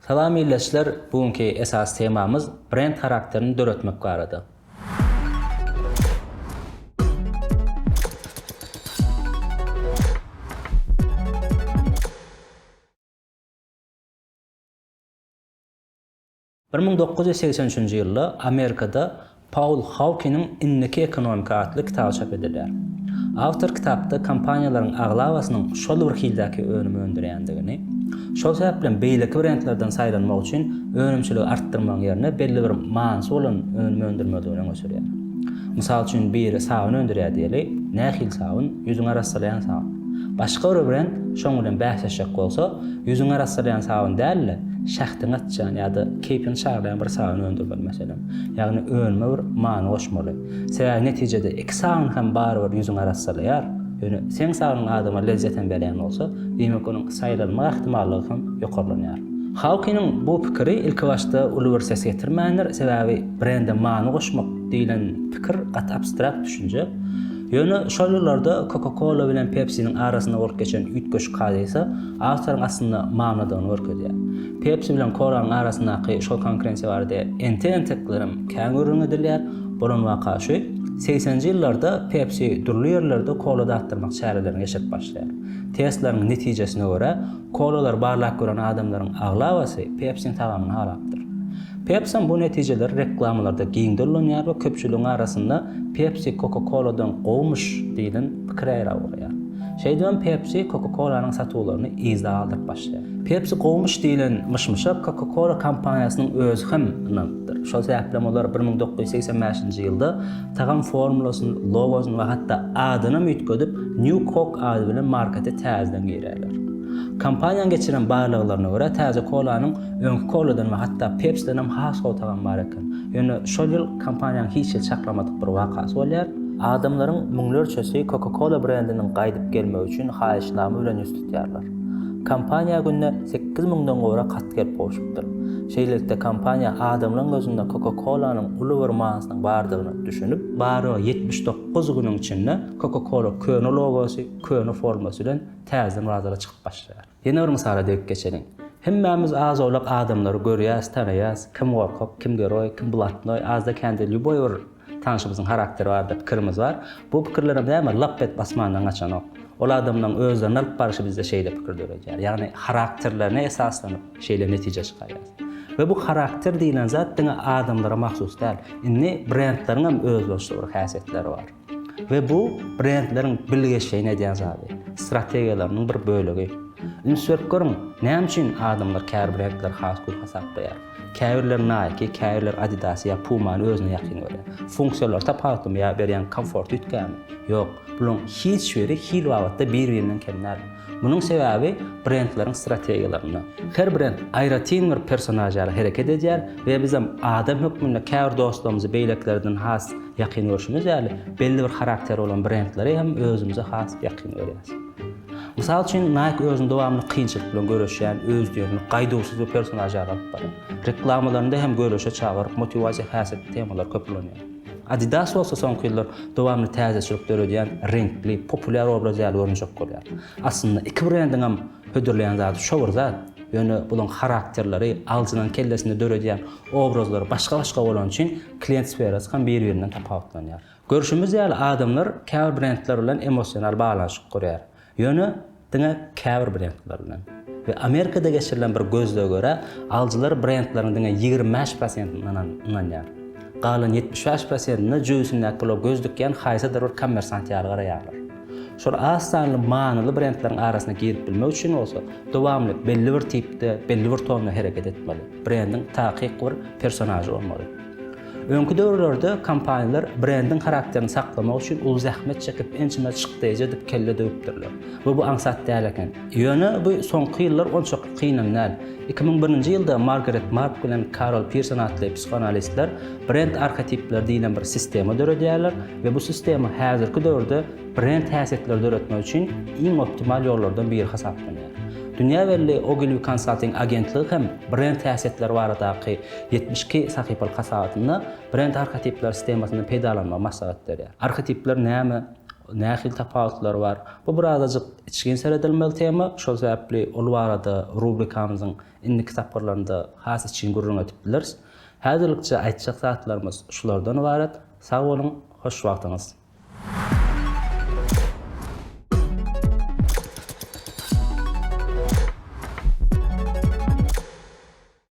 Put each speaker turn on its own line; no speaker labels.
Salam ýyllaşlar, bugünkü esas temamyz brend karakterini döretmek barada. ...1983-nji Amerikada Paul Hawke'nin "Inneki ekonomika" adly kitab çap edilýär. Awtor kitapda kompaniýalaryň aglawasynyň şol bir hildäki önümi öndürýändigini, şol sebäplen beýleki brendlerden saýlanmak üçin önümçiligi artdyrmagyň ýerine belli bir mansy bolan önümi öndürmegini öňe. Mysal üçin biri sabun öndürýär diýeli, nähil sabun, ýüzüňi arasalayan sabun. Başga bir brend şoň bilen bähsleşek bolsa, ýüzüňi arasalayan sabun däl-de, şahtyň atjan ýa-da keypini çağırayan bir sabun öndürmeli meselem. Ýagny önüme bir many goşmaly. Sebäbi netijede iki sabun hem barabir ýüzüňi arasalaýar. Ýöne sen sabun adama lezzeten berýän bolsa, demek onuň saýlanma ihtimallygy hem ýokarlanýar. Hawke'nin bu pikiri ilk başta uly bir ses getirmändir. Sebäbi brende many goşmak diýilen pikir gat abstrakt düşünje. Ýöne şol ýyllarda Coca-Cola bilen Pepsi'nin arasynda bolup geçen ütgeç kadaýsa, awtoryň aslynda manydygyny görkezýär. Pepsi bilen Cola'nın arasyndaky şol konkurensiýa barada enteklerim kän görüň edilýär. Bolan waka şu 80-nji ýyllarda Pepsi durly ýerlerde Cola'da attyrmak çärelerini geçirip başlaýar. Testleriň netijesine görä, Cola'lar barlak gören adamlaryň aglawasy Pepsi'niň tamamyny harapdyr. Pepsi bu netijeleri reklamlarda giňdirilýär we köpçüligiň arasynda Pepsi Coca-Cola'dan gowmuş diýilen pikir ýarar. Şeýdem Pepsi Coca-Cola'nın satularyny izle aldyryp başlaýar. Pepsi gowmuş diýilen mışmışa Coca-Cola kompaniýasynyň özü hem ynandyr. Şol sebäplen olar 1985-nji ýylda tagan formulasyny, logosyny we hatda adyny mütgödüp New Coke ady bilen markete täzeden girýärler. Kompaniýanyň geçiren baýlyklaryna görä täze kolanyň öňki koladan we hatda Pepsi'den hem has boltagan bar eken. Ýöne şol ýyl kompaniýanyň hiç ýyl çaklamadyk bir wakasy bolýar. Adamlaryň müňlerçesi Coca-Cola brendiniň gaýdyp gelmegi üçin haýyşnama bilen ýüz tutýarlar. Kompaniýa günde 8000-den gowra kat gelip bolşupdyr. Şeýlelikde kompaniýa adamlaryň gözünde Coca-Colanyň uly bir manysynyň bardygyny düşünüp, bary 79 güniň içinde Coca-Cola köne logosy, köne formasy bilen täzeden bazara çykyp başlaýar. Ýene bir mysala degip geçelim. Hemmemiz azolak adamlary görýäs, tanaýas, kim gorkak, kim geroy, kim bulatnoy, azda kendi ýuboy bir tanışymyzyň karakteri bar, pikirimiz bar. Bu pikirlerim näme lap et basmandan gaçanok. Ol adamdan özlerine alyp barşy bizde şeýle pikir döredýär. Ýagny karakterlerine esaslanyp şeýle netije çykarýar. Ve bu karakter diýilen zat diňe adamlara mahsus däl. Indi brendleriň hem özleşli bir häsiýetleri bar. Ve bu brendleriň bilgeşeýine diýen zat. Strategiýalarynyň bir bölegi. Ünsürüp görüň, näme üçin adamlar kär brendler has gül hasaplaýar. Käbirler Nike, käbirler Adidas ýa Puma'ny özüne ýakyn görýär. Funksiýonlar tapawdym ýa berýän komfort ütkämi? Ýok, bular hiç biri hil wagtda bir-birinden kelmär. Munyň sebäbi brendleriň strategiýalaryny. Her brend aýratyn bir personajlara hereket edýär we bizem adam hökmünde käbir dostlarymyzy beýleklerden has ýakyn görüşimiz ýaly belli bir karakteri olan brendleri hem özümize has ýakyn görýäs. Mysal üçin Nike özüni dowamly kynçylyk bilen görüşýän, özdiýeni gaýdawsyz bir personajlar alyp barar. Reklamlarynda hem görüşe çağırıp motivasiýa häsiýetli temalar köplenýär. Adidas bolsa soňky ýyllar dowamly täzeçilik döredýän, renkli, populär obrazlar görünjek bolýar. Aslında iki brendin hem hödürleýän zat şowur zat. Ýöne bulan karakterleri, alçynyň kellesinde döredýän obrazlar başga bolan üçin klient sferasy hem bir-birinden tapawutlanýar. Görüşimiz ýaly adamlar käbir brendler bilen emosional baglanşyk görýär. Ýöne diňe käbir brendler bilen. Ve Amerikada geçirilen bir gözlüğe göre alıcılar brendlerin diňe 25%'ından ynanýar. Galan 75%'ni jüýsündäki bolup gözlükýän haýsydyr bir kommersant ýaly garaýarlar. Şol az sanly manyly brendleriň arasyna girip bilmek üçin bolsa, dowamly belli bir tipde, belli bir tonda hereket etmeli. Brendin takyk bir personajy bolmaly. Öňkü döwürlerde kompaniýalar brendin karakterini saklamak üçin ul zähmet çekip ençime çykdyjy dip kelle döwüpdirler. Bu aňsat däl eken. Ýöne bu soňky ýyllar onça kynanýar. 2001-nji ýylda Margaret Mark bilen Carol Pearson adly psikoanalistler brend arketipler diýilen bir sistema döredýärler we bu sistema häzirki döwürde brend häsiýetleri döretmek üçin iň optimal ýollardan biri hesaplanýar. Dünýä Belli Ogilvy Consulting agentligi hem brend häsiýetleri baradaky 72 sahypalyk hasabatynda brend arketipler sistemasyny peýdalanma maslahat berýär. Arketipler näme? nähil tapawutlar bar. Bu birazajyk içgin seredilmeli tema. Şol sebäpli ol barada rubrikamyzyň indi kitaplarynda has için gürrüň ötüp biliriz. Häzirlikçe aýtjak zatlarymız şulardan ibaret. Sag bolun, hoş wagtyňyz.